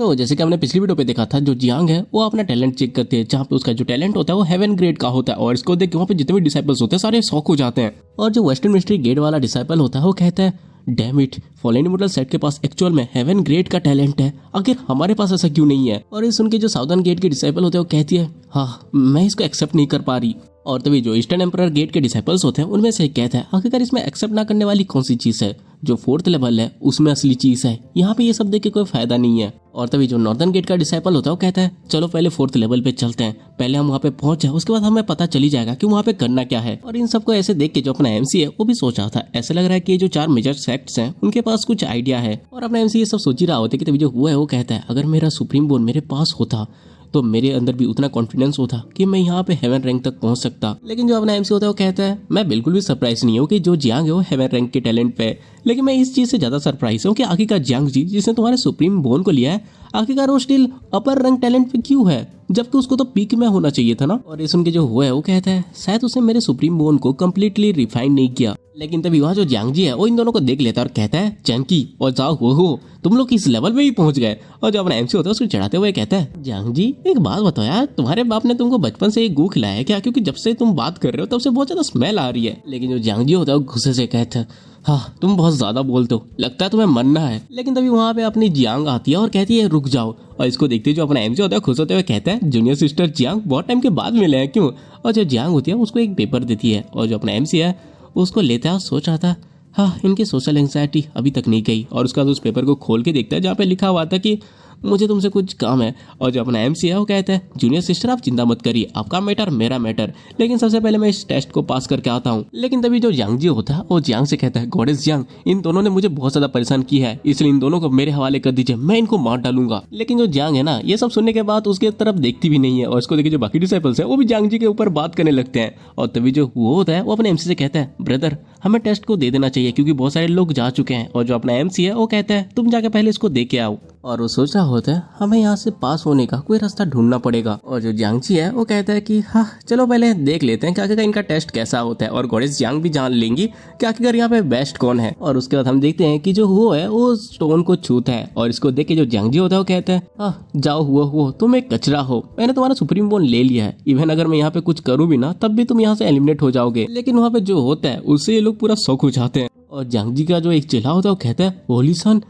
तो जैसे कि हमने पिछली वीडियो पे देखा था, जो जियांग है वो अपना टैलेंट चेक करती है, जहाँ पे उसका जो टैलेंट होता है वो हेवन ग्रेड का होता है। और इसको देख के वहाँ पे जितने भी डिसाइपल्स होते हैं सारे शॉक हो जाते हैं। और जो वेस्टर्न मिस्ट्री गेट वाला डिसाइपल होता है वो कहता है, damn it, fallen immortal set के पास एक्चुअल में हेवन ग्रेड का टैलेंट है, आखिर हमारे पास ऐसा क्यों नहीं है। और ये सुन के जो साउदर्न गेट के डिसाइपल होते हैं वो कहती है, हाँ मैं इसको एक्सेप्ट नहीं कर पा रही। और तभी जो ईस्टर्न एम्परर गेट के डिसाइपल्स होते हैं उनमें से एक कहता है, आखिरकार इसमें एक्सेप्ट ना करने वाली कौन सी चीज है, जो 4th लेवल है उसमें असली चीज है, यहाँ पे ये सब देख के कोई फायदा नहीं है। और तभी जो नॉर्दर्न गेट का डिसाइपल होता है वो कहता है, चलो पहले 4th लेवल पे चलते हैं, पहले हम वहाँ पे पहुंच जाए, उसके बाद हमें पता चली जाएगा कि वहाँ पे करना क्या है। और इन सबको ऐसे देख के जो अपना एमसी है वो भी सोच रहा था, ऐसा लग रहा है कि ये जो 4 मेजर सेक्ट्स हैं उनके पास कुछ आइडिया है। और अपना एमसी ये सब सोच ही रहा होता है कि तभी जो हुआ है वो कहता है, अगर मेरा सुप्रीम बोन मेरे पास होता तो मेरे अंदर भी उतना कॉन्फिडेंस होता कि मैं यहाँ पे हेवन रैंक तक पहुंच सकता। लेकिन जो अपना एमसी होता है वो कहता है, मैं बिल्कुल भी सरप्राइज नहीं हूँ कि जो जियांग है वो हेवन रैंक के टैलेंट पे, लेकिन मैं इस चीज से ज्यादा सरप्राइज हूँ कि आखिरकार जियांग जी जिसने तुम्हारे सुप्रीम बोन को लिया है, आखिरकार वो स्टिल अपर रैंक टैलेंट पे क्यों है, जबकि उसको तो पीक में होना चाहिए था ना। और ये सुन के जो हुआ है वो कहता है, शायद उसने मेरे सुप्रीम बोन को कम्प्लीटली रिफाइन नहीं किया। लेकिन तभी वहाँ जो जियांग जी है वो इन दोनों को देख लेता है और कहता है, चैनकी और जाओ हो तुम लोग इस लेवल में भी पहुंच गए। और जो अपना एमसी होता है उसको चढ़ाते हुए कहता है, जियांग जी एक बात बताओ यार, तुम्हारे बाप ने तुमको बचपन से एक गू खिलाया है क्या, क्योंकि जब से तुम बात कर रहे हो तब से बहुत ज्यादा स्मेल आ रही है। लेकिन जो जियांग जी होता है वो गुस्से से कहता है, हाँ तुम बहुत ज्यादा बोलते हो, लगता है तुम्हें मरना है। लेकिन तभी वहाँ पे अपनी जियांग आती है और कहती है, रुक जाओ। और इसको देखते जो अपना एमसी होता है खुश होते हुए कहता है, जूनियर सिस्टर जियांग बहुत टाइम के बाद मिले हैं क्यों। और जो जियांग होती है उसको एक पेपर देती है और जो अपना एमसी है उसको लेता है और सोच रहा था, हाँ इनकी सोशल एंग्जाइटी अभी तक नहीं गई। और उसका उस पेपर को खोल के देखता है जहाँ पे लिखा हुआ था कि मुझे तुमसे कुछ काम है। और जो अपना एमसी है वो कहता है, जूनियर सिस्टर आप चिंता मत करिए, आपका मैटर मेरा मैटर, लेकिन सबसे पहले मैं इस टेस्ट को पास करके आता हूँ। लेकिन तभी जो जियांग जी होता है वो जियांग से कहता है, गॉडेस जियांग इन दोनों ने मुझे बहुत ज्यादा परेशान किया है, इसलिए इन दोनों को मेरे हवाले कर दीजिए, मैं इनको मार डालूंगा। लेकिन जो जियांग है ना ये सब सुनने के बाद उसके तरफ देखती भी नहीं है। और इसको देखिए जो बाकी डिसाइपल्स है वो भी जियांग जी के ऊपर बात करने लगते हैं। और तभी जो वो होता है वो अपने एमसी से कहता है, ब्रदर हमें टेस्ट को दे देना चाहिए क्योंकि बहुत सारे लोग जा चुके हैं। और जो अपना एमसी है वो कहता है, तुम जाके पहले इसको दे के आओ। और वो सोच रहा होता है, हमें यहाँ से पास होने का कोई रास्ता ढूंढना पड़ेगा। और जो जियांग जी है वो कहता है कि हाँ चलो पहले देख लेते हैं कि आखिरकार इनका टेस्ट कैसा होता है। और गॉडेस जियांग भी जान लेंगी कि आखिरकार यहाँ पे बेस्ट कौन है। और उसके बाद हम देखते हैं कि जो वो है वो स्टोन को छूता है। और इसको देख के जो जियांग जी होता है वो कहता है, हाँ जाओ हुआ तुम एक कचरा हो, मैंने तुम्हारा सुप्रीम बोन ले लिया है, इवन अगर मैं यहाँ पे कुछ करूँ भी ना तब भी तुम यहाँ से एलिमिनेट हो जाओगे। लेकिन वहाँ पे जो होता है उससे ये लोग पूरा शौक हो जाते हैं। और जियांग जी का जो एक चेला होता है वो कहता है, होली सन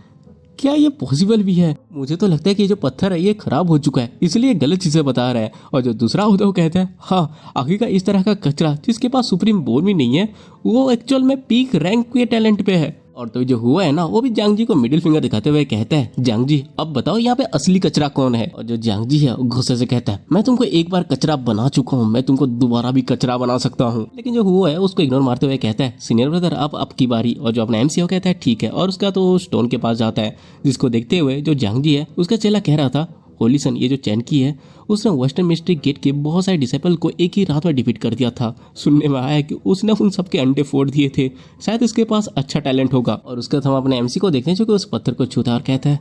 क्या ये पॉसिबल भी है, मुझे तो लगता है कि ये जो पत्थर है ये खराब हो चुका है, इसलिए गलत चीजें बता रहा है। और जो दूसरा होता है वो कहता है, हाँ आखिरकार इस तरह का कचरा जिसके पास सुप्रीम बोन भी नहीं है वो एक्चुअल में पीक रैंक के टैलेंट पे है। और तो जो हुआ है ना वो भी जियांग जी को मिडिल फिंगर दिखाते हुए कहता है, जियांग जी अब बताओ यहाँ पे असली कचरा कौन है। और जो जियांग जी है गुस्से से कहता है, मैं तुमको एक बार कचरा बना चुका हूँ, मैं तुमको दोबारा भी कचरा बना सकता हूँ। लेकिन जो हुआ है उसको इग्नोर मारते हुए कहता है, सीनियर ब्रदर अब आपकी बारी। और जो अपना एमसी कहता है ठीक है। और उसका तो स्टोन के पास जाता है, जिसको देखते हुए जो जियांग जी है उसका चेला कह रहा था, होलीसन ये जो चैनकी है उसने वेस्टर्न मिस्ट्री गेट के बहुत सारे डिसाइपल को एक ही रात में डिफीट कर दिया था। सुनने में आया है कि उसने उन सबके अंडे फोड़ दिए थे, शायद इसके पास अच्छा टैलेंट होगा। और उसके बाद हम अपने एमसी को देखते हैं जो कि उस पत्थर को छूता और कहता है,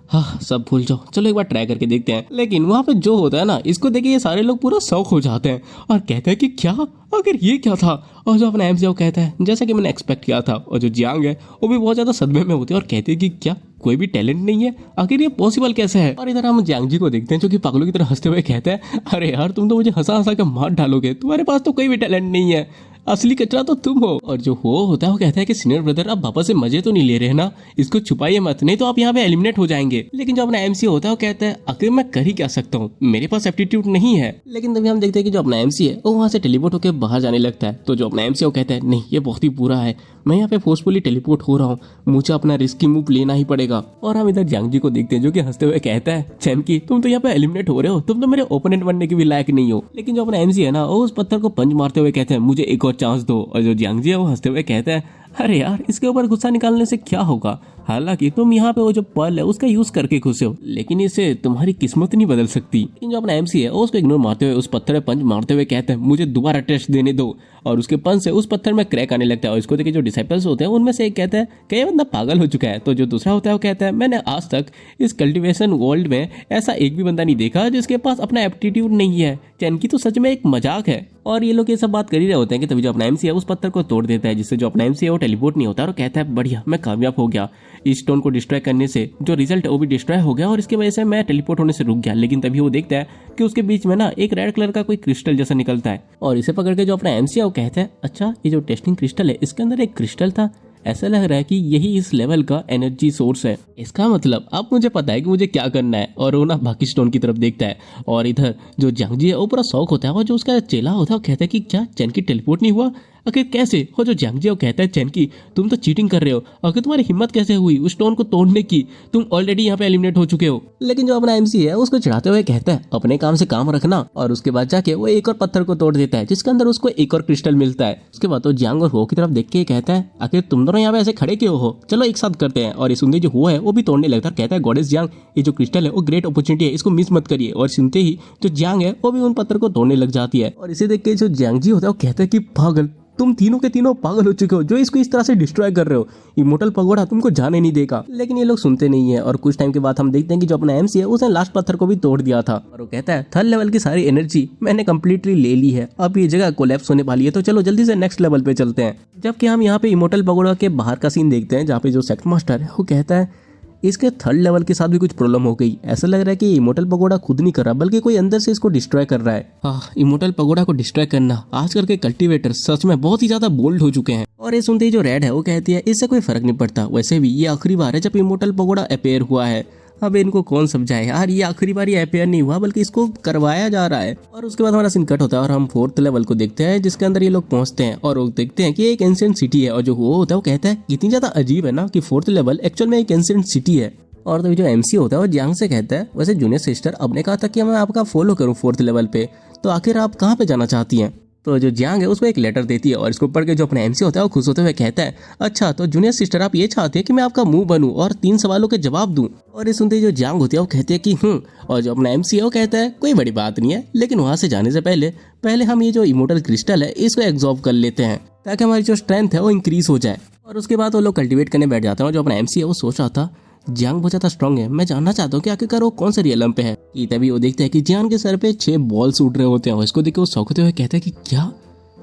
हाँ सब भूल जाओ, चलो एक बार ट्राई करके देखते हैं। लेकिन वहाँ पे जो होता है ना इसको देखे ये सारे लोग पूरा शौक हो जाते हैं और कहते हैं कि क्या आखिर ये क्या था। और जो अपना एमसी कहता है, जैसा कि मैंने एक्सपेक्ट किया था। और जो जियांग है वो भी बहुत ज्यादा सदमे में होते हैं और कहते हैं कि क्या कोई भी टैलेंट नहीं है, आखिर ये पॉसिबल कैसे है। और इधर हम जियांग जी को देखते हैं जो कि पागलों की तरह हंसते हुए कहते हैं, अरे यार तुम तो मुझे हंसा हंसा के मार डालोगे, तुम्हारे पास तो कोई भी टैलेंट नहीं है, असली कचरा तो तुम हो। और जो हो होता है वो कहता है कि सीनियर ब्रदर आप वापस से मजे तो नहीं ले रहे ना, इसको छुपाइए मत, नहीं तो आप यहाँ पे एलिमिनेट हो जाएंगे। लेकिन जो अपना एमसी होता है वो कहता है, आखिर मैं कर ही क्या सकता हूँ, मेरे पास एप्टीट्यूड नहीं है। लेकिन तभी हम देखते हैं कि जो अपना एमसी है वो वहाँ से टेलीपोर्ट होकर बाहर जाने लगता है। तो जो अपना एमसी कहता है, नहीं ये बहुत ही बुरा है, मैं यहाँ पे फोर्सफुली टेलीपोर्ट हो रहा हूँ, मुझे अपना रिस्की मूव लेना ही पड़ेगा। और हम इधर जियांग जी को देखते हैं जो कि हंसते हुए कहता है, चैनकी तुम तो यहाँ पे एलिमिनेट हो रहे हो, तुम तो मेरे ओपोनेंट बनने के भी लायक नहीं हो। लेकिन जो अपना एमसी है ना वो उस पत्थर को पंच मारते हुए कहते हैं, मुझे एक और चांस दो। और जो जियांग जी है वो हंसते हुए कहता है, अरे यार इसके ऊपर गुस्सा निकालने से क्या होगा, हालांकि तुम यहाँ पे वो जो पर्ल है उसका यूज करके खुश हो, लेकिन इससे तुम्हारी किस्मत नहीं बदल सकती। लेकिन जो अपना एमसी है वो उसको इग्नोर मारते हुए उस पत्थर में पंच मारते हुए कहते हैं, मुझे दोबारा टेस्ट देने दो। और उसके पंच से उस पत्थर में क्रैक आने लगता है। और इसको देखे जो डिसाइपल्स होते हैं उनमें से एक कहता है कि ये बंदा पागल हो चुका है। तो जो दूसरा होता है वो कहता है, मैंने आज तक इस कल्टीवेशन वर्ल्ड में ऐसा एक भी बंदा नहीं देखा जिसके पास अपना एप्टीट्यूड नहीं है, चैनकी तो सच में एक मजाक है। और ये लोग ये सब बात कर ही रहे होते हैं कि तभी जो अपना एमसी है उस पत्थर को तोड़ देता है, जिससे जो अपना एमसी है वो टेलीपोर्ट नहीं होता और कहता है बढ़िया मैं कामयाब हो गया। इस स्टोन को डिस्ट्रॉय करने से जो रिजल्ट है वो भी डिस्ट्रॉय हो गया और इसकी वजह से मैं टेलीपोर्ट होने से रुक गया। लेकिन तभी वो देखता है कि उसके बीच में ना एक रेड कलर का कोई क्रिस्टल जैसा निकलता है और इसे पकड़ के जो अपना एमसी है वो कहता है अच्छा ये जो टेस्टिंग क्रिस्टल है इसके अंदर एक क्रिस्टल था, ऐसा लग रहा है कि यही इस लेवल का एनर्जी सोर्स है। इसका मतलब अब मुझे पता है कि मुझे क्या करना है। और वो ना बाकी स्टोन की तरफ देखता है और इधर जो जियांगजी है वो पूरा शौक होता है और जो उसका चेला होता है वो कहता है कि क्या चैनकी टेलीपोर्ट नहीं हुआ, आखिर कैसे? और जो जियांगजी वो कहता है चैनकी तुम तो चीटिंग कर रहे हो, आखिर तुम्हारी हिम्मत कैसे हुई उस स्टोन को तोड़ने की, तुम ऑलरेडी यहाँ पे एलिमिनेट हो चुके हो। लेकिन जो अपना एमसी है उसको चिढ़ाते हुए कहता है अपने काम से काम रखना और उसके बाद जाके वो एक और पत्थर को तोड़ देता है जिसके अंदर उसको एक और क्रिस्टल मिलता है। उसके बाद तो जियांग और हो की तरफ देख के कहता है आखिर तुम दोनों यहाँ पे ऐसे खड़े क्यों हो, चलो एक साथ करते हैं। और ये सुनते जो हो है वो भी तोड़ने लगता है, कहता है गॉडेस जियांग ये जो क्रिस्टल है वो ग्रेट अपॉर्चुनिटी है, इसको मिस मत करिए। और सुनते ही जो जियांग है वो भी उन पत्थर को तोड़ने लग जाती है और इसे देख के जो जियांगजी होता है वो कहता है कि पागल तुम तीनों के तीनों पागल हो चुके हो जो इसको इस तरह से डिस्ट्रॉय कर रहे हो, इमोर्टल पगोड़ा तुमको जाने नहीं देगा। लेकिन ये लोग सुनते नहीं है और कुछ टाइम के बाद हम देखते हैं कि जो अपना एमसी है उसने लास्ट पत्थर को भी तोड़ दिया था और वो कहता है थर्ड लेवल की सारी एनर्जी मैंने कंप्लीटली ले ली है, अब ये जगह कोलैप्स होने वाली है तो चलो जल्दी से नेक्स्ट लेवल पे चलते हैं। जबकि हम यहाँ पे इमोर्टल पगोड़ा के बाहर का सीन देखते हैं जहाँ पे जो सेक्ट मास्टर है वो कहता है इसके थर्ड लेवल के साथ भी कुछ प्रॉब्लम हो गई, ऐसा लग रहा है कि इमोर्टल पगोड़ा खुद नहीं कर रहा बल्कि कोई अंदर से इसको डिस्ट्रॉय कर रहा है। हाँ, इमोर्टल पगोड़ा को डिस्ट्रॉय करना आजकल के कल्टीवेटर सच में बहुत ही ज्यादा बोल्ड हो चुके हैं। और ये सुनते ही जो रेड है वो कहती है इससे कोई फर्क नहीं पड़ता, वैसे भी ये आखिरी बार है जब इमोर्टल पगोड़ा अपेयर हुआ है, अब इनको कौन समझाए यार, ये आखिरी बार ये अपेयर नहीं हुआ बल्कि इसको करवाया जा रहा है। और उसके बाद हमारा सीन कट होता है और हम फोर्थ लेवल को देखते हैं जिसके अंदर ये लोग पहुंचते हैं और वो देखते हैं कि एक एंशिएंट सिटी है और जो वो होता है वो कहता है इतनी ज्यादा अजीब है ना कि फोर्थ लेवल एक्चुअल में एक एंशिएंट सिटी है। और तो जो एमसी होता है वो जियांग से कहता है वैसे जूनियर सिस्टर अब ने कहा था कि मैं आपका फॉलो करूं फोर्थ लेवल पे, तो आखिर आप कहाँ पे जाना चाहती हैं? तो जो जियांग है उसको एक लेटर देती है और इसको पढ़ के जो अपना एमसी होता है वो खुश होते हुए कहता है अच्छा तो जूनियर सिस्टर आप ये चाहते हैं कि मैं आपका मुंह बनूं और 3 सवालों के जवाब दूं। और ये सुनते ही जो जियांग होती है वो कहते हैं कि और जो अपना एमसी है वो कहता है कोई बड़ी बात नहीं है, लेकिन वहां से जाने से पहले हम ये जो इमोर्टल क्रिस्टल है इसको एब्जॉर्ब कर लेते हैं ताकि हमारी जो स्ट्रेंथ है वो इंक्रीज हो जाए। और उसके बाद वो लोग कल्टिवेट करने बैठ जाते हैं और जो अपना एमसी है वो सोच रहा था जियांग बहुत ज्यादा स्ट्रॉन्ग है, मैं जानना चाहता हूँ कि आखिरकार वो कौन सा रियलम पे है। कि तभी वो देखते हैं कि जियांग के सर पे 6 बॉल्स उड़ रहे होते हैं और इसको देख के वो शौक होते हुए कहते हैं कि क्या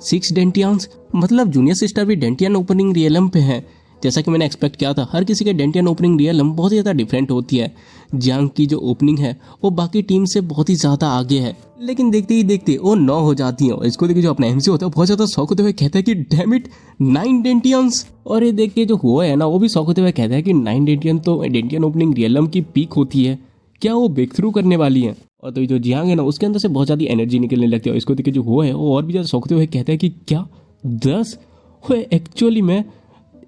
6 डेंटियंस, मतलब जूनियर सिस्टर भी डेंटियन ओपनिंग रियलम पे है। जैसा कि मैंने एक्सपेक्ट किया था, हर किसी के डेंटियन ओपनिंग रियलम बहुत ही ज़्यादा डिफरेंट होती है। जियांग की जो ओपनिंग है वो बाकी टीम से बहुत ही ज़्यादा आगे है, लेकिन देखते ही देखते वो 9 हो जाती है। और इसको देख के जो अपना एमसी होता है बहुत ज़्यादा शौक होते हुए कहता है कि डैम इट 9 डेंटियंस। और ये देख के जो हुआ है ना वो भी शौक होते हुए कहता है कि 9 डेंटियन तो डेंटियन ओपनिंग रियलम की पीक होती है, क्या वो ब्रेक थ्रू करने वाली है? और तो जो जियांग है ना उसके अंदर से बहुत ज़्यादा एनर्जी निकलने लगती है और इसको देख के जो हुआ है वो और भी ज़्यादा शौक होते हुए कहता है कि क्या 10 एक्चुअली में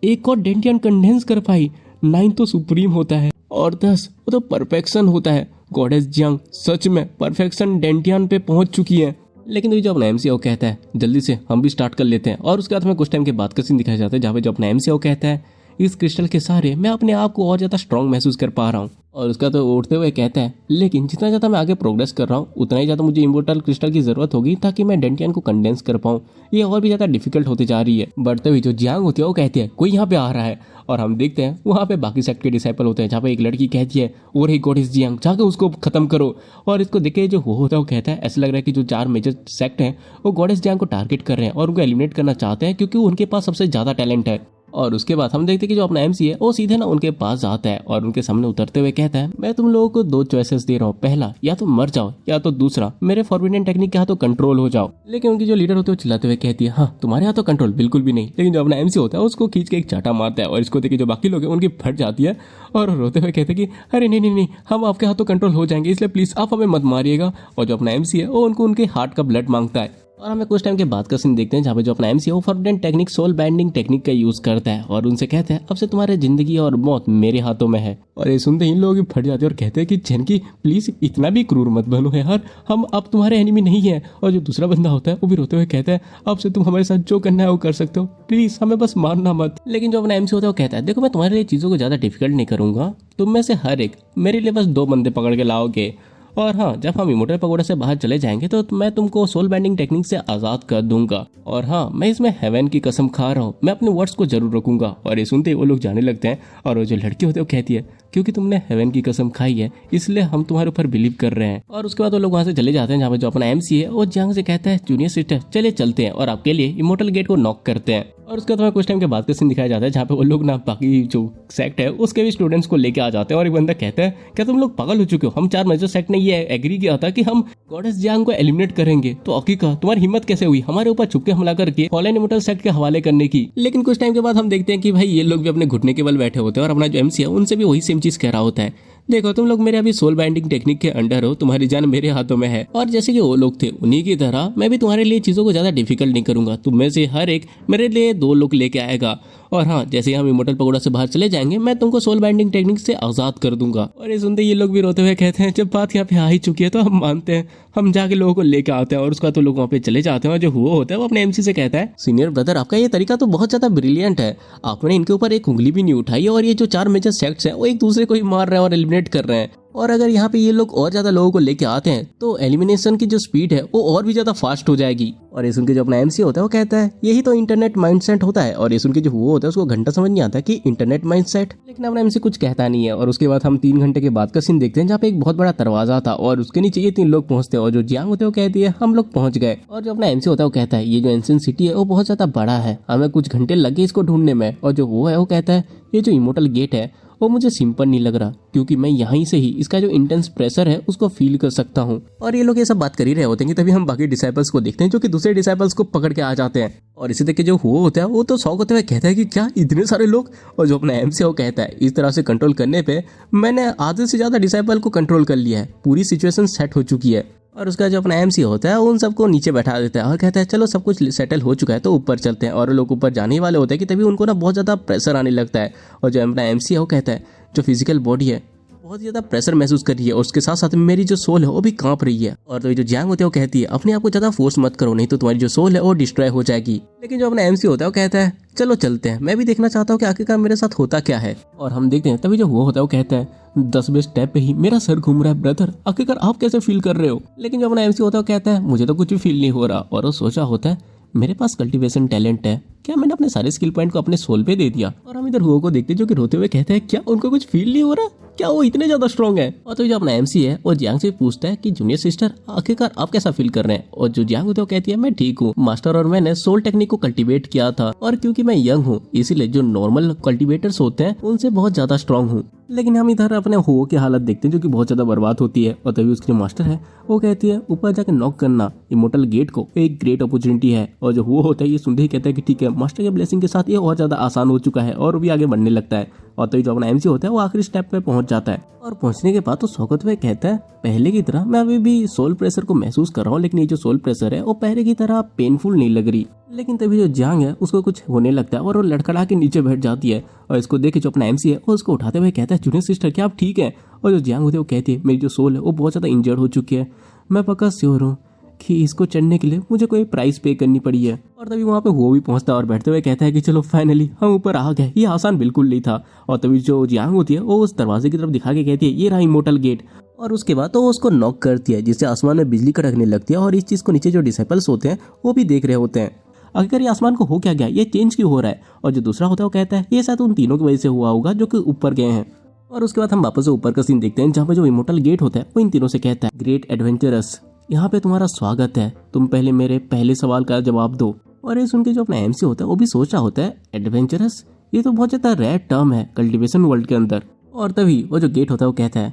एक और डेंटियन कंडेंस कर पाई, 9 तो सुप्रीम होता है और 10 वो तो परफेक्शन होता है। गॉडेस जियांग सच में परफेक्शन डेंटियन पे पहुंच चुकी है। लेकिन तो जो अपना एमसी वो कहता है जल्दी से हम भी स्टार्ट कर लेते हैं। और उसके बाद में कुछ टाइम के बाद का सीन दिखाया जाता है जहाँ पे जो अपना एमसी वो कहता है इस क्रिस्टल के सहारे मैं अपने आप को और ज्यादा स्ट्रांग महसूस कर पा रहा हूँ। और उसका तो उठते हुए कहता है लेकिन जितना ज्यादा मैं आगे प्रोग्रेस कर रहा हूँ उतना ही ज्यादा मुझे इमोर्टल क्रिस्टल की जरूरत होगी ताकि मैं डेंटियन को कंडेंस कर पाऊँ, ये और भी ज्यादा डिफिकल्ट होती जा रही है। बढ़ते हुए जो जियांग होती है वो कहती है कोई यहाँ पे आ रहा है और हम देखते हैं वहाँ पे बाकी सेक्ट के डिसाइपल होते हैं जहाँ पे एक लड़की कहती है और ही गॉडेस जियांग जाके उसको खत्म करो। और इसको देखे जो वो होता है वो कहता है ऐसा लग रहा है कि जो 4 मेजर सेक्ट हैं वो गॉडेस जियांग को टारगेट कर रहे हैं और उनको एलिमिनेट करना चाहते हैं क्योंकि उनके पास सबसे ज्यादा टैलेंट है। और उसके बाद हम देखते हैं कि जो अपना एमसी है वो सीधे ना उनके पास जाता है और उनके सामने उतरते हुए कहता है मैं तुम लोगों को 2 चॉइसेस दे रहा हूँ, पहला या तो मर जाओ या तो दूसरा मेरे फॉरबिडन टेक्निक के हाथों कंट्रोल हो जाओ। लेकिन उनकी जो लीडर होती है वो चिल्लाते हुए कहती है हाँ तुम्हारे हाथों कंट्रोल बिल्कुल भी नहीं। लेकिन जो अपना एमसी होता है उसको खींच के एक चाटा मारता है और इसको देख के जो बाकी लोग हैं उनकी फट जाती है और रोते हुए कहते हैं कि अरे नहीं हम आपके हाथों कंट्रोल हो जाएंगे इसलिए प्लीज आप हमें मत मारिएगा। और जो अपना एमसी है वो उनको उनके हार्ट का ब्लड मांगता है। और हमें कुछ टाइम के बाद का सीन देखते हैं जहाँ पे जो अपना एमसी है वो forbidden technique soul binding technique का यूज करता है और उनसे कहता है अब से तुम्हारी जिंदगी और मौत मेरे हाथों में है। और ये सुनते ही लोग फट जाते हैं और कहते हैं कि जनकी प्लीज इतना भी क्रूर मत बनो यार, हम अब तुम्हारे एनिमी नहीं है। और जो दूसरा बंदा होता है वो भी रोते हुए कहता है अब से तुम हमारे साथ जो करना है वो कर सकते हो, प्लीज हमें बस मारना मत। लेकिन जो अपना एमसी होता है वो कहता है देखो मैं तुम्हारे लिए चीजों को ज्यादा डिफिकल्ट नहीं करूंगा, तुम में से हर एक मेरे लिए बस 2 बंदे पकड़ के लाओगे और हाँ जब हम इमोर्टल पगोड़ा से बाहर चले जाएंगे तो मैं तुमको सोल बाइंडिंग टेक्निक से आजाद कर दूंगा। और हाँ मैं इसमें हेवन की कसम खा रहा हूँ, मैं अपने वर्ड्स को जरूर रखूंगा। और ये सुनते ही वो लोग जाने लगते हैं और वो जो लड़की होती है वो कहती है क्योंकि तुमने हेवन की कसम खाई है, इसलिए हम तुम्हारे ऊपर बिलीव कर रहे हैं। और उसके बाद वो लोग वहाँ से चले जाते हैं, जहाँ पे जो अपना एमसी है वो जियांग से कहता है जूनियर सिस्टर चले चलते हैं और आपके लिए इमोर्टल गेट को नॉक करते हैं। और उसके बाद कुछ टाइम के बाद का सीन दिखाया जाता है, जहाँ पे वो लोग ना बाकी जो सेक्ट है उसके भी स्टूडेंट्स को लेके आ जाते हैं। और एक बंदा कहता है क्या तुम लोग पागल हो चुके हो, हम 4 मेजर सेक्ट ने ये एग्री किया था कि हम गॉडेस जियांग को एलिमिनेट करेंगे, तो अकीका तुम्हारी हिम्मत कैसे हुई हमारे ऊपर छुपके हमला करके फॉलन इमोर्टल सेक्ट के हवाले करने की। लेकिन कुछ टाइम के बाद हम देखते हैं कि भाई ये लोग भी अपने घुटने के बल बैठे होते हैं और अपना जो एमसी है उनसे भी वही सेम चीज कह रहा होता है, देखो तुम लोग मेरे अभी सोल बाइंडिंग टेक्निक के अंडर हो, तुम्हारी जान मेरे हाथों में है। और जैसे कि वो लोग थे उन्हीं की तरह मैं भी तुम्हारे लिए चीजों को ज्यादा डिफिकल्ट नहीं करूंगा, तुम में से हर एक मेरे लिए 2 लोग लेके आएगा। और हाँ, जैसे हम इमोर्टल पगोड़ा से बाहर चले जाएंगे मैं तुमको सोल बाइंडिंग टेक्निक से आजाद कर दूंगा। और ये सुनते ये लोग भी रोते हुए कहते हैं जब बात यहाँ पे आ ही चुकी है तो हम मानते हैं, हम जाके लोगों को लेके आते हैं। और उसका तो लोग वहाँ पे चले जाते हैं और जो हुआ होता है वो अपने एमसी से कहता है सीनियर ब्रदर आपका ये तरीका तो बहुत ज्यादा ब्रिलियंट है, आपने इनके ऊपर एक उंगली भी नहीं उठाई और ये जो 4 मेजर सेक्ट्स हैं वो एक दूसरे को ही मार रहे हैं और एलिमिनेट कर रहे हैं। और अगर यहाँ पे ये लोग और ज्यादा लोगों को लेके आते हैं तो एलिमिनेशन की जो स्पीड है वो और भी ज्यादा फास्ट हो जाएगी। और ये सुन के जो अपना एमसी होता है वो कहता है यही तो इंटरनेट माइंडसेट होता है। और ये सुन के जो हुआ होता है उसको घंटा समझ नहीं आता कि इंटरनेट माइंडसेट, लेकिन अपना एमसी कुछ कहता नहीं है। और उसके बाद हम 3 घंटे के बाद का सीन देखते हैं, जहाँ पे एक बहुत बड़ा दरवाजा था और उसके नीचे ये 3 लोग पहुंचते हैं और जो जियांग होते हैं वो कहती है हम लोग पहुंच गए। और जो अपना एमसी होता है वो कहता है ये जो एंशिएंट सिटी है वो बहुत ज्यादा बड़ा है, हमें कुछ घंटे लगे इसको ढूंढने में। और जो वो है वो कहता है ये जो इमोर्टल गेट है वो मुझे सिंपल नहीं लग रहा, क्योंकि मैं यहीं से ही इसका जो इंटेंस प्रेशर है उसको फील कर सकता हूँ। और ये लोग ये सब बात कर ही रहे होते हैं कि तभी हम बाकी डिसाइपल्स को देखते हैं जो कि दूसरे डिसाइपल्स को पकड़ के आ जाते हैं। और इसी तरीके जो हुआ होता है वो तो शौक होते हुए कहता है कि क्या इतने सारे लोग। और जो अपना एमसी है वो कहता है इस तरह से कंट्रोल करने पे मैंने आधे से ज्यादा डिसाइपल को कंट्रोल कर लिया है, पूरी सिचुएशन सेट हो चुकी है। और उसका जो अपना एमसी होता है उन सबको नीचे बैठा देता है और कहता है चलो सब कुछ सेटल हो चुका है तो ऊपर चलते हैं। और लोग ऊपर जाने वाले होते हैं कि तभी उनको ना बहुत ज्यादा प्रेशर आने लगता है। और जो अपना एमसी है वो कहता है जो फिजिकल बॉडी है बहुत ज्यादा प्रेशर महसूस कर रही है और उसके साथ साथ में मेरी जो सोल है वो भी कांप रही है। और तो जो जियांग होते हैं वो कहती है अपने आप को ज्यादा फोर्स मत करो, नहीं तो तुम्हारी जो सोल है वो डिस्ट्रॉय हो जाएगी। लेकिन जो अपना एमसी होता है वो कहता है चलो चलते हैं, मैं भी देखना चाहता हूँ कि आखिरकार मेरे साथ होता क्या है। और हम देखते हैं तभी जो वो होता है वो कहता है 10वें स्टेप पे ही मेरा सर घूम रहा है ब्रदर, आखिरकार आप कैसे फील कर रहे हो। लेकिन जो अपना एमसी होता है वो कहता है मुझे तो कुछ भी फील नहीं हो रहा। और वो सोचा होता है मेरे पास कल्टीवेशन टैलेंट है, क्या मैंने अपने सारे स्किल पॉइंट को अपने सोल पे दे दिया। और हम इधर हुओ को देखते जो कि रोते हुए कहते हैं क्या उनको कुछ फील नहीं हो रहा, क्या वो इतने ज्यादा स्ट्रॉन्ग है। और तो जो अपना एमसी है वो जियांग से पूछता है कि जूनियर सिस्टर आखिरकार आप कैसा फील कर रहे हैं। और जो जियांग होती है वो कहती है मैं ठीक हूँ मास्टर, और मैंने सोल टेक्निक को कल्टीवेट किया था और क्योंकि मैं यंग हूँ इसीलिए जो नॉर्मल कल्टीवेटर्स होते हैं उनसे बहुत ज्यादा स्ट्रॉन्ग हूँ। लेकिन हम इधर अपने हो की हालत देखते हैं जो कि बहुत ज्यादा बर्बाद होती है। और तभी उसकी जो मास्टर है वो कहती है ऊपर जाकर नॉक करना इमोर्टल गेट को एक ग्रेट अपॉर्चुनिटी है। और जो वो होता है ये सुनते ही कहता है कि ठीक है, मास्टर के ब्लेसिंग के साथ ये और ज्यादा आसान हो चुका है और भी आगे बढ़ने लगता है। और तभी जो अपना एमसी होता है वो आखिरी स्टेप पे पहुंच जाता है। और पहुंचने के बाद तो शौकत भाई कहता है पहले की तरह मैं अभी भी सोल प्रेशर को महसूस कर रहा हूँ, लेकिन ये जो सोल प्रेशर है वो पहले की तरह पेनफुल नहीं लग रही। लेकिन तभी जो जियांग है उसको कुछ होने लगता है और वो लड़खड़ा के नीचे बैठ जाती है। और इसको देख के जो अपना एमसी है वो उसको उठाते हुए कहता है जूनियर सिस्टर क्या आप ठीक है। और जो जियांग होती है वो कहती है मेरी जो सोल है वो बहुत ज्यादा इंजर्ड हो चुकी है, मैं पक्का श्योर हूँ कि इसको चढ़ने के लिए मुझे कोई प्राइस पे करनी पड़ी है। और तभी वहाँ पे वो भी पहुंचता है और बैठते हुए कहता है कि चलो फाइनली हम ऊपर आ गए, ये आसान बिल्कुल नहीं था। और तभी जो जियांग होती है वो उस दरवाजे की तरफ दिखा के कहती है ये रहा इमोर्टल गेट। और उसके बाद तो वो उसको नॉक करती है जिससे आसमान में बिजली कड़कने लगती है। और इस चीज को नीचे जो डिसाइपल्स होते हैं वो भी देख रहे होते हैं, अगर ये आसमान को हो क्या गया, ये चेंज क्यों हो रहा है। और जो दूसरा होता है वो कहता है ये शायद उन तीनों की वजह से हुआ होगा जो कि ऊपर गए हैं। और उसके बाद हम वापस से ऊपर का सीन देखते हैं जहाँ पे जो इमोर्टल गेट होता है वो इन तीनों से कहता है ग्रेट एडवेंचरस, यहाँ पे तुम्हारा स्वागत है, तुम पहले मेरे पहले सवाल का जवाब दो। और ये सुन के जो अपना एमसी होता है वो भी सोच रहा होता है एडवेंचरस, ये तो बहुत ज्यादा रेयर टर्म है कल्टीवेशन वर्ल्ड के अंदर। और तभी वो जो गेट होता है वो कहता है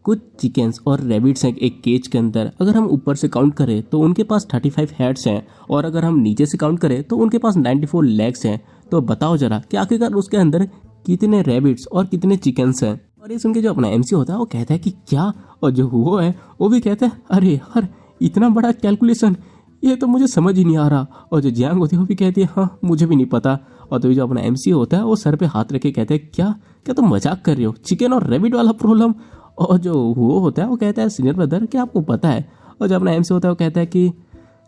कुछ चिकन्स और रैबिट्स हैं एक केज के अंदर, अगर हम ऊपर से काउंट करें तो उनके पास 35 हेड्स हैं और अगर हम नीचे से काउंट करें तो उनके पास 94 लेग्स हैं। तो बताओ जरा कि आखिरकार उसके अंदर कितने रैबिट्स और कितने चिकन्स हैं। और ये सुन के जो अपना एमसी होता है वो कहता है कि क्या। और जो वो है वो भी कहता है अरे यार इतना बड़ा कैलकुलेशन, ये तो मुझे समझ ही नहीं आ रहा। और जो जियांग होती है वो भी कहती है हाँ मुझे भी नहीं पता। और तो जो अपना एमसी होता है वो सर पे हाथ रखे कहते हैं क्या क्या तुम मजाक कर रहे हो, चिकन और रैबिट वाला प्रॉब्लम। और जो वो होता है वो कहता है सीनियर ब्रदर क्या आपको पता है। और जो अपना एमसी होता है वो कहता है कि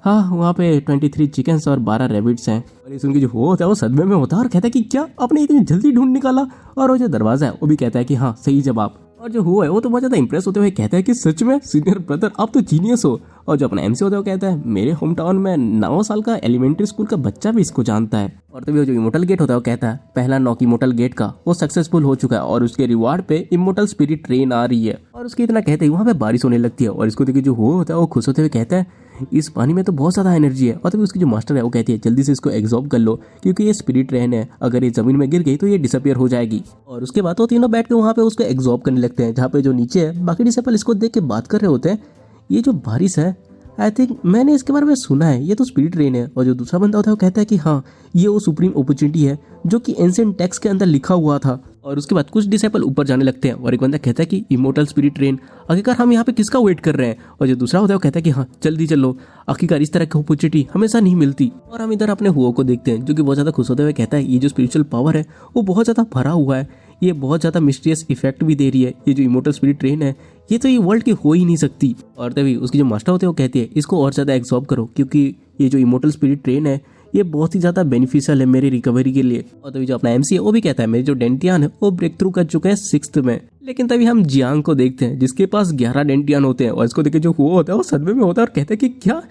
हाँ वहाँ पे 23 चिकन्स और 12 रैबिट्स हैं। और ये सुन के जो वो होता है वो सदमे में होता है और कहता है कि क्या आपने इतनी जल्दी ढूंढ निकाला। और वो जो दरवाजा है वो भी कहता है कि हाँ सही जवाब। और जो हुआ है वो तो बहुत ज्यादा इंप्रेस होते हुए कहता है कि सच में सीनियर ब्रदर आप तो जीनियस हो। और जो अपना एमसी होता है वो कहता है मेरे होम टाउन में 9 साल का एलिमेंट्री स्कूल का बच्चा भी इसको जानता है। और तभी वो जो इमोर्टल गेट होता है वो कहता है पहला नॉक इमोर्टल गेट का वो सक्सेसफुल हो चुका है और उसके रिवार्ड पे इमोर्टल स्पिरिट ट्रेन आ रही है। और उसके इतना कहते ही वहाँ पे बारिश होने लगती है और इसको देखिए जो हो होता है वो खुश होते हुए कहता है इस पानी में तो बहुत ज्यादा एनर्जी है। और तभी उसकी जो मास्टर है वो कहती है जल्दी से इसको एब्जॉर्ब कर लो क्योंकि ये स्पिरिट ट्रेन है, अगर ये जमीन में गिर गई तो ये डिसअपियर हो जाएगी। और उसके बाद वो तीनों बैठ के वहाँ पे उसको एब्जॉर्ब करने लगते हैं, जहाँ पे जो नीचे है बाकी डिसेबल इसको देख के बात कर रहे होते हैं ये जो बारिश है आई थिंक मैंने इसके बारे में सुना है, ये तो स्पिरिट ट्रेन है। और जो दूसरा बंदा होता है वो कहता है कि हाँ ये वो सुप्रीम अपॉर्चुनिटी है जो कि एंशिएंट टेक्स्ट के अंदर लिखा हुआ था। और उसके बाद कुछ डिसेबल ऊपर जाने लगते हैं और एक बंदा कहता है कि इमोर्टल स्पिरिट ट्रेन, आखिरकार हम यहाँ पे किसका वेट कर रहे हैं। और जो दूसरा होता है वो कहता है कि हाँ जल्दी चलो, आखिरकार इस तरह की अपॉर्चुनिटी हमेशा नहीं मिलती। और हम इधर अपने हुओ को देखते हैं जो कि बहुत ज्यादा खुश होते हुए कहता है ये जो स्पिरिचुअल पावर है वो बहुत ज्यादा भरा हुआ है, ये बहुत ज्यादा मिस्टीरियस इफेक्ट भी दे रही है, ये जो इमोर्टल स्पिरिट ट्रेन है ये तो ये वर्ल्ड की हो ही नहीं सकती। और तभी उसकी जो मास्टर होते हैं वो कहती है इसको और ज्यादा एब्जॉर्ब करो क्योंकि ये जो इमोर्टल स्पिरिट ट्रेन है ये बहुत ही ज्यादा बेनिफिशियल है मेरी रिकवरी के लिए। और तभी जो अपना एमसी है वो भी कहता है मेरे जो डेंटियान है वो ब्रेक थ्रू कर चुके हैं 6th में। लेकिन तभी हम जियांग को देखते हैं जिसके पास 11 डेंटियान होते हैं और इसको देख के जो हुआ होता है वो सदमे में होता है और कहता है कि क्या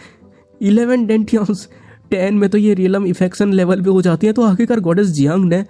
11 डेंटियान्स, 10 में तो ये रियलम इफेक्शन लेवल पे हो जाती है, तो आखिरकार गॉडेस जियांग ने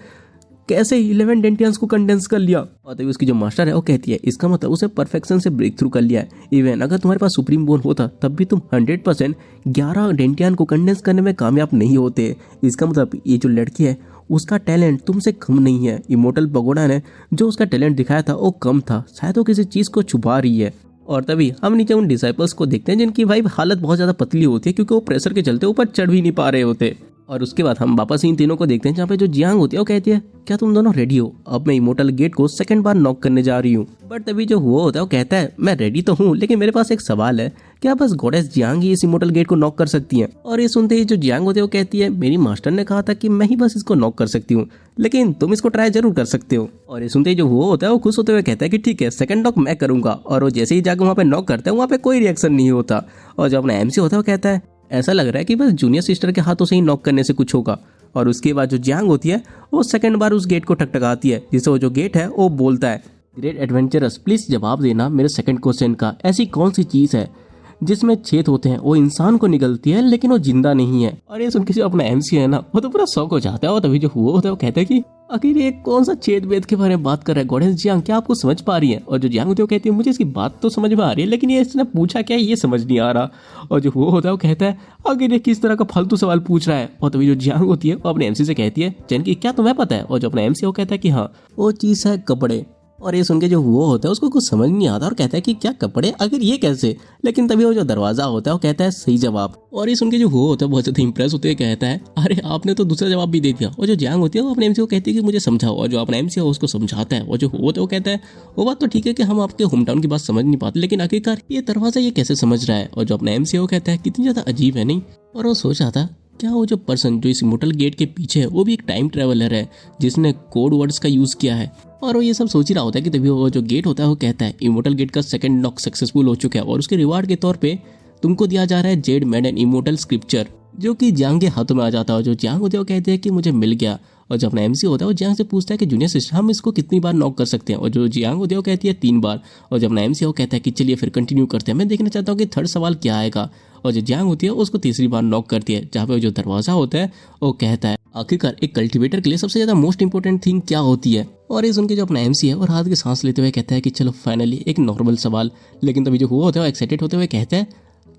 कैसे 11 डेंटियंस को कंडेंस कर लिया। और तभी उसकी जो मास्टर है वो कहती है इसका मतलब उसे परफेक्शन से ब्रेक थ्रू कर लिया है, इवन अगर तुम्हारे पास सुप्रीम बोन होता तब भी तुम 100% 11 डेंटियन को कंडेंस करने में कामयाब नहीं होते। इसका मतलब ये जो लड़की है उसका टैलेंट तुमसे कम नहीं है। इमोर्टल पगोडा ने जो उसका टैलेंट दिखाया था वो कम था, शायद वो किसी चीज को छुपा रही है। और तभी हम नीचे उन डिसाइपल्स को देखते हैं जिनकी भाई हालत बहुत ज्यादा पतली होती है क्योंकि वो प्रेशर के चलते ऊपर चढ़ भी नहीं पा रहे होते। और उसके बाद हम वापस इन तीनों को देखते हैं जहाँ पे जो जियांग होती है वो कहती है क्या तुम दोनों रेडी हो, अब मैं इमोर्टल गेट को सेकंड बार नॉक करने जा रही हूँ। बट तभी जो हुआ होता है वो कहता है मैं रेडी तो हूँ लेकिन मेरे पास एक सवाल है, क्या बस गॉडेस जियांग ही इस इमोर्टल गेट को नॉक कर सकती हैं। और ये सुनते ही जो जियांग होते है वो कहती है मेरी मास्टर ने कहा था कि मैं ही बस इसको नॉक कर सकती हूँ, लेकिन तुम इसको ट्राई जरूर कर सकते हो। और ये सुनते ही जो हुआ होता है वो खुश होते हुए कहता है कि ठीक है सेकंड नॉक मैं करूंगा। और वो जैसे ही जाकर वहाँ पे नॉक करता है वहाँ पे कोई रिएक्शन नहीं होता। और जो अपना एमसी होता है वो कहता है ऐसा लग रहा है कि बस जूनियर सिस्टर के हाथों से ही नॉक करने से कुछ होगा। और उसके बाद जो जियांग होती है वो सेकंड बार उस गेट को ठकठकाती है जिससे वो जो गेट है वो बोलता है ग्रेट एडवेंचरस प्लीज जवाब देना मेरे सेकंड क्वेश्चन का, ऐसी कौन सी चीज है जिसमें छेद होते हैं वो इंसान को निकलती है लेकिन वो जिंदा नहीं है। और ये सुन के जो अपना एमसी है ना वो तो पूरा शौक हो जाता है। और तभी जो हुआ होता है वो कहता है कि आखिर ये कौन सा छेद वेद के बारे में बात कर रहा है गॉडेस जियांग, क्या आपको समझ पा रही है। और जो जियांग होती है वो कहती है मुझे इसकी बात तो समझ में आ रही है लेकिन ये इसने पूछा क्या है ये समझ नहीं आ रहा। और जो हुआ होता है वो कहता है आखिर ये किस तरह का फालतू सवाल पूछ रहा है। और तभी जो जियांग होती है वो अपने एमसी से कहती है जनकी क्या तुम्हें पता है। और जो अपना एमसी है वो कहता है कि हाँ वो चीज है कपड़े। और ये सुन के जो हुआ होता है उसको कुछ समझ नहीं आता और कहता है कि क्या कपड़े, आखिर ये कैसे। लेकिन तभी वो जो दरवाजा होता है वो कहता है सही जवाब। और ये सुन के जो हुआ होता है बहुत ज्यादा इंप्रेस होते हुए कहता है अरे आपने तो दूसरा जवाब भी दे दिया। और जो जियांग होती है वो अपने एमसी को कहती है कि मुझे समझाओ। और जो अपना एमसी है उसको समझाता है। और जो हुआ होता है वो कहता है वो बात तो ठीक है कि हम आपके होम टाउन की बात समझ नहीं पाते लेकिन आखिरकार ये दरवाजा ये कैसे समझ रहा है। और जो अपना एमसी है वो कहता है कितनी ज्यादा अजीब है नहीं। और वो सोच रहा था क्या वो जो पर्सन जो इस इमोर्टल गेट के पीछे है वो भी एक टाइम ट्रेवलर है जिसने कोड वर्ड्स का यूज किया है। और वो ये सब सोच ही रहा होता है कि तभी वो जो गेट होता है वो कहता है इमोर्टल गेट का सेकंड नॉक सक्सेसफुल हो चुका है और उसके रिवार्ड के तौर पे तुमको दिया जा रहा है जेड मेडन इमोर्टल स्क्रिप्चर जो कि जियांग के हाथों में आ जाता है। और जो जियांग होते हैं वो कहते हैं कि मुझे मिल गया। और जो अपना एमसी होता है वो जियांग से पूछता है कि जूनियर सिस्टर हम इसको कितनी बार नॉक कर सकते हैं। और जो जियांग होती है वो कहती है 3 बार। और जो अपना एमसी है वो कहता है कि चलिए फिर कंटिन्यू करते हैं, मैं देखना चाहता हूँ कि थर्ड सवाल क्या आएगा। और जो जियांग होती है उसको तीसरी बार नॉक करती है जहाँ पे जो दरवाजा होता है वो कहता है आखिरकार एक कल्टीवेटर के लिए सबसे ज्यादा मोस्ट इंपोर्टेंट थिंग क्या होती है। और ये सुन के जो अपना एमसी है और हाथ की सांस लेते हुए कहता है कि चलो फाइनली एक नॉर्मल सवाल। लेकिन तभी जो हुआ होता है वो एक्साइटेड होते हुए कहता है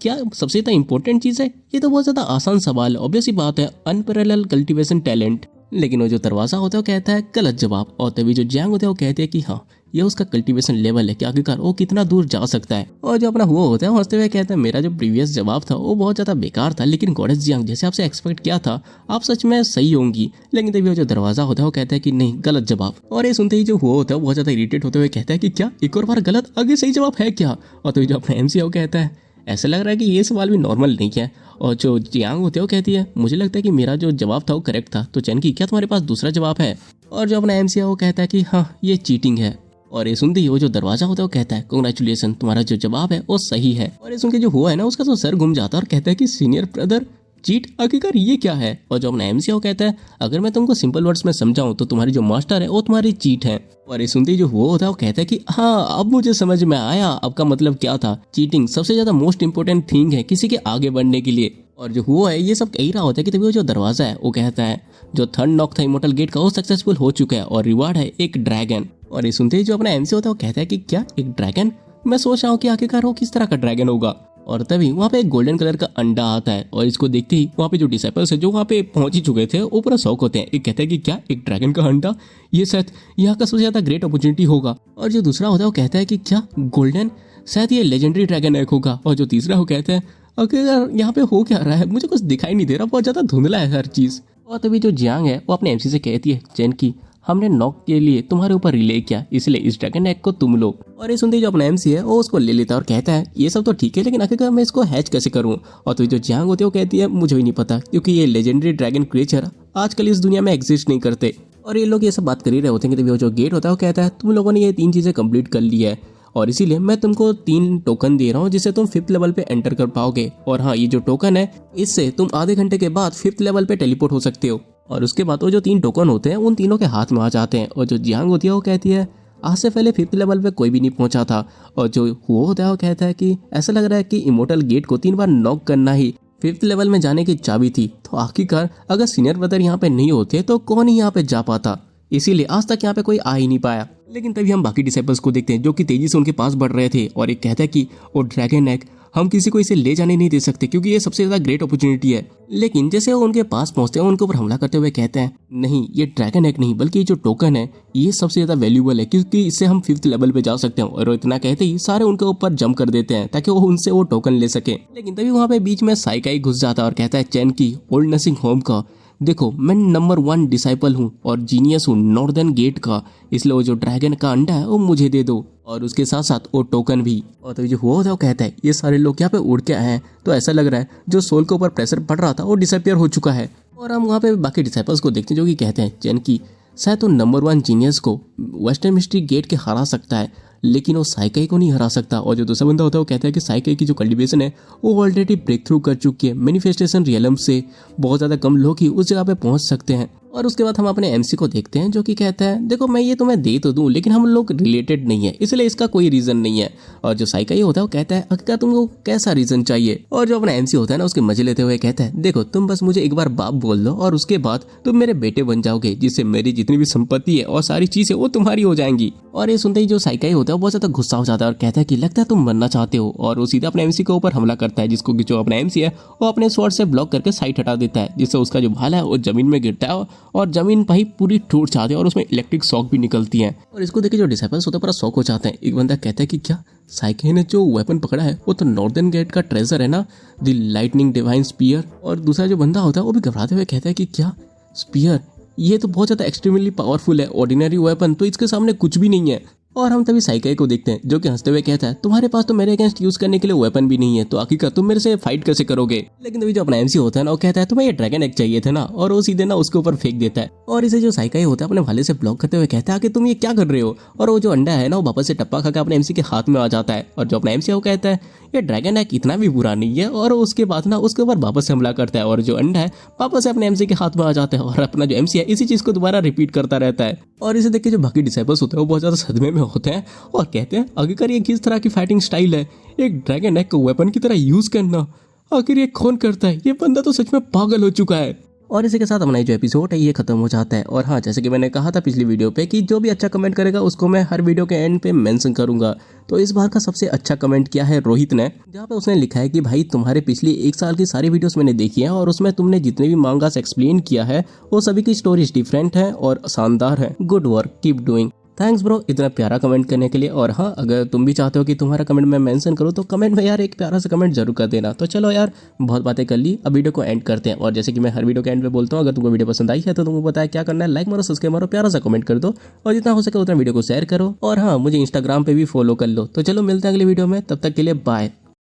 क्या सबसे ज्यादा इंपॉर्टेंट चीज है, ये तो बहुत ज्यादा आसान सवाल है, ऑब्वियस सी बात है अनपैरेलल कल्टीवेशन टैलेंट। लेकिन वो जो दरवाजा होता है वो कहता है गलत जवाब। और तभी जो जियांग होता है वो कहते हैं कि हाँ ये उसका कल्टीवेशन लेवल है कि आखिरकार वो कितना दूर जा सकता है। और जो अपना हुआ होता है हंसते हुए कहता है मेरा जो प्रीवियस जवाब था वो बहुत ज्यादा बेकार था लेकिन गॉडेस जियांग जैसे आपसे एक्सपेक्ट किया था आप सच में सही होंगी। लेकिन तभी वो जो दरवाजा होता है वो कहता है कि नहीं गलत जवाब। और ये सुनते ही जो हुआ होता है वो बहुत ज्यादा इरिटेट होते हुए कहता है कि क्या एक और बार गलत, आगे सही जवाब है क्या। और तभी जो अपना एमसी है वो कहता है ऐसा लग रहा है कि ये सवाल भी नॉर्मल नहीं है। और जो जियांग होते हैं वो कहती है मुझे लगता है कि मेरा जो जवाब था वो करेक्ट था, तो चैनकी क्या तुम्हारे पास दूसरा जवाब है। और जो अपना एमसी है वो कहता है कि हाँ ये चीटिंग है। और ये सुनते ही वो जो दरवाजा होता है वो कहता है कांग्रेचुलेशन तुम्हारा जो जवाब है वो सही है। और ये सुन के जो हुआ है ना उसका तो सर घूम जाता है और कहता है कि सीनियर ब्रदर चीट, आखिरकार ये क्या है? और जो अपना एमसी वो कहता है अगर मैं तुमको सिंपल वर्ड्स में समझाऊं तो तुम्हारी जो मास्टर है वो तुम्हारी चीट है। और ये सुनते ही जो वो होता है वो कहता है कि हाँ अब मुझे समझ में आया आपका मतलब क्या था। चीटिंग सबसे ज्यादा मोस्ट इंपोर्टेंट थिंग है किसी के आगे बढ़ने के लिए। और जो हुआ है ये सब कह रहा होता है कि तभी वो जो दरवाजा है वो कहता है जो थर्ड नॉक था इमोर्टल गेट का वो सक्सेसफुल हो चुका है और रिवार्ड है एक ड्रैगन। और ये सुनते ही जो अपना एमसी होता है वो कहता है कि क्या एक ड्रैगन? मैं सोच रहा हूँ कि आखिरकार वो किस तरह का ड्रैगन होगा। और तभी वहाँ पे एक गोल्डन कलर का अंडा आता है और इसको देखते ही वहाँ पे जो डिसाइपल्स है जो वहाँ पे पहुंच ही चुके थे वो पूरा शौक होते हैं। एक कहते हैं कि क्या एक ड्रैगन का अंडा, ये शायद यहाँ का सबसे ज्यादा ग्रेट अपॉर्चुनिटी होगा। और जो दूसरा होता है वो कहता है कि क्या गोल्डन, शायद ये लेजेंडरी ड्रैगन एक होगा। और जो तीसरा वो कहते हैं अगर यहाँ पे हो क्या रहा है, मुझे कुछ दिखाई नहीं दे रहा, बहुत ज्यादा धुंधला है हर चीज। और तभी जो जियांग है वो अपने एमसी से कहती है चैन की हमने नॉक के लिए तुम्हारे ऊपर रिले किया इसलिए इस ड्रैगन एग को तुम लो। और ये सुनते ही जो अपना एमसी है वो उसको ले लेता है और कहता है ये सब तो ठीक है लेकिन आखिरकार मैं इसको हैच कैसे करूं। और तो जो जियांग होती है वो कहती है मुझे भी नहीं पता क्योंकि ये लेजेंडरी ड्रैगन क्रिएचर आजकल इस दुनिया में एग्जिस्ट नहीं करते। और ये लोग ये सब बात कर ही रहे होते हैं कि तभी वो जो गेट होता है वो कहता है तुम लोगों ने ये 3 चीजें कंप्लीट कर ली है और इसीलिए मैं तुमको 3 टोकन दे रहा हूँ जिससे तुम 5th लेवल पे एंटर कर पाओगे। और हाँ ये जो टोकन है इससे तुम आधे घंटे के बाद 5th लेवल पे टेलीपोर्ट हो सकते हो। और उसके बाद वो जो 3 टोकन होते हैं उन तीनों के हाथ में आ जाते हैं। और जो जियांग होती है वो कहती है आज से पहले 5th लेवल पे कोई भी नहीं पहुंचा था। और जो वो होता है वो कहता है कि ऐसा लग रहा है कि इमोर्टल गेट को 3 बार नॉक करना ही 5th लेवल में जाने की चाबी थी। तो आखिरकार अगर सीनियर ब्रदर यहाँ पे नहीं होते तो कौन ही यहाँ पे जा पाता, इसीलिए आज तक यहाँ पे कोई आ ही नहीं पाया। लेकिन तभी हम बाकी डिसाइपल्स को देखते हैं जो कि तेजी से उनके पास बढ़ रहे थे और एक कहता है कि वो ड्रैगन एग हम किसी को इसे ले जाने नहीं दे सकते क्योंकि ये सबसे ज्यादा ग्रेट अपॉर्चुनिटी है। लेकिन जैसे वो उनके पास पहुंचते हैं उनके ऊपर हमला करते हुए कहते हैं नहीं ये ड्रैगन एग नहीं बल्कि जो टोकन है ये सबसे ज्यादा वैल्यूएबल है क्योंकि इससे हम 5th लेवल पे जा सकते हैं। और इतना कहते ही सारे उनके ऊपर जंप कर देते हैं ताकि वो उनसे वो टोकन ले सके। लेकिन तभी वहाँ पे बीच में साइकाई घुस जाता है और कहता है चैन की ओल्ड नर्सिंग होम का देखो मैं नंबर 1 डिसाइपल हूँ और जीनियस हूँ नॉर्दर्न गेट का, इसलिए वो जो ड्रैगन का अंडा है वो मुझे दे दो और उसके साथ साथ वो टोकन भी। और तो जो हुआ होता है वो कहता है ये सारे लोग यहाँ पे उड़ के आए हैं तो ऐसा लग रहा है जो सोल के ऊपर प्रेशर पड़ रहा था वो डिसअपियर हो चुका है। और हम वहाँ पे बाकी डिसाइपल्स को देखते हैं जो कि कहते हैं चैन की शायद तो नंबर 1 जीनियस को वेस्टर्न मिस्ट्री गेट के हरा सकता है लेकिन वो साइकाई को नहीं हरा सकता। और जो दूसरा बंदा होता है वो कहता है कि साइकाई की जो कल्टीवेशन है वो ऑलरेडी ब्रेक थ्रू कर चुकी है, मैनिफेस्टेशन रियलम से बहुत ज़्यादा कम लोग ही उस जगह पे पहुंच सकते हैं। और उसके बाद हम अपने एमसी को देखते हैं जो कि कहता है देखो मैं ये तुम्हें दे तो दूं लेकिन हम लोग रिलेटेड नहीं है इसलिए इसका कोई रीजन नहीं है। और जो साइकाई होता है वो कहता है क्या तुमको कैसा रीजन चाहिए। और जो अपना एमसी होता है ना उसके मजे लेते हुए कहता है देखो तुम बस मुझे एक बार बाप बोल दो और उसके बाद तुम मेरे बेटे बन जाओगे जिससे मेरी जितनी भी संपत्ति है और सारी चीजें वो तुम्हारी हो जाएंगी। और ये सुनते ही जो साइकाई होता है वो बहुत ज्यादा गुस्सा हो जाता है और कहता है कि लगता है तुम मरना चाहते हो। और वो सीधा अपने एमसी के ऊपर हमला करता है जिसको जो अपना एमसी है वो अपने स्वॉर्ड से ब्लॉक करके साइड हटा देता है जिससे उसका जो भाला है वो जमीन में गिरता है और जमीन भाई पूरी टूट जाती है और उसमें इलेक्ट्रिक शॉक भी निकलती है। और इसको देख के जो डिसाइपल्स होते हैं पूरा शॉक हो जाते हैं। एक बंदा कहता है कि क्या साइकाई ने जो वेपन पकड़ा है वो तो नॉर्दर्न गेट का ट्रेजर है ना, द लाइटनिंग डिवाइन स्पीयर। और दूसरा जो बंदा होता है वो भी घबराते हुए कहता है कि क्या स्पीयर, ये तो बहुत ज्यादा एक्सट्रीमली पावरफुल है, ऑर्डिनरी वेपन तो इसके सामने कुछ भी नहीं है। और हम तभी साइकाई को देखते हैं जो कि हंसते हुए कहता है तुम्हारे पास तो मेरे अगेंस्ट यूज करने के लिए वेपन भी नहीं है तो आखिरकार तुम मेरे से फाइट कैसे करोगे। लेकिन तभी जो अपना एमसी होता है ना वो कहता है तुम्हें ये ड्रैगन एग चाहिए थे ना, और वो सीधे ना उसके ऊपर फेंक देता है। और इसे जो साइकाई होता है अपने भाले से ब्लॉक करते हुए कहता है कि तुम ये क्या कर रहे हो। और वो जो अंडा है ना वो वापस से टप्पा खा के अपने एमसी के हाथ में आ जाता है। और जो अपना एमसी है वो कहता है ये ड्रैगन एग इतना भी बुरा नहीं है। और उसके बाद ना उसके ऊपर वापस से हमला करता है और जो अंडा है वापस से अपने एमसी के हाथ में आ जाता है। और अपना जो एमसी है इसी चीज को दोबारा रिपीट करता रहता है। और इसे देख के जो बाकी डिसाइपल्स होते हैं वो बहुत ज्यादा सदमे में होते हैं और कहते हैं आखिरकार ये किस तरह की फाइटिंग स्टाइल है, एक ड्रैगन एग को वेपन की तरह यूज करना, आखिर ये कौन करता है, ये बंदा तो सच में पागल हो चुका है। और इसी के साथ हमारा जो एपिसोड है ये खत्म हो जाता है। और हाँ, जैसे कि मैंने कहा था पिछली वीडियो पे कि जो भी अच्छा कमेंट करेगा उसको मैं हर वीडियो के एंड पे मेंशन करूंगा। तो इस बार का सबसे अच्छा कमेंट किया है रोहित ने, जहाँ पे उसने लिखा है कि भाई तुम्हारे पिछली 1 साल की सारी वीडियोस मैंने देखी है और उसमें तुमने जितने भी मांगास एक्सप्लेन किया है वो सभी की स्टोरीज डिफरेंट है और शानदार है। Good work, keep doing. Thanks bro इतना प्यारा कमेंट करने के लिए। और हाँ, अगर तुम भी चाहते हो कि तुम्हारा कमेंट मैं मेंशन करूँ तो कमेंट में यार एक प्यारा सा कमेंट जरूर कर देना। तो चलो यार, बहुत बातें कर ली, अब वीडियो को एंड करते हैं। और जैसे कि मैं हर वीडियो के एंड पे बोलता हूँ, अगर तुमको वीडियो पसंद आई है तो तुमको पता है क्या करना है, लाइक मारो, सब्सक्राइब मारो, प्यारा सा कमेंट कर दो और जितना हो सके उतना वीडियो को शेयर करो। और हाँ, मुझे इंस्टाग्राम पे भी फॉलो कर लो। तो चलो मिलते हैं अगली वीडियो में, तब तक के लिए बाय।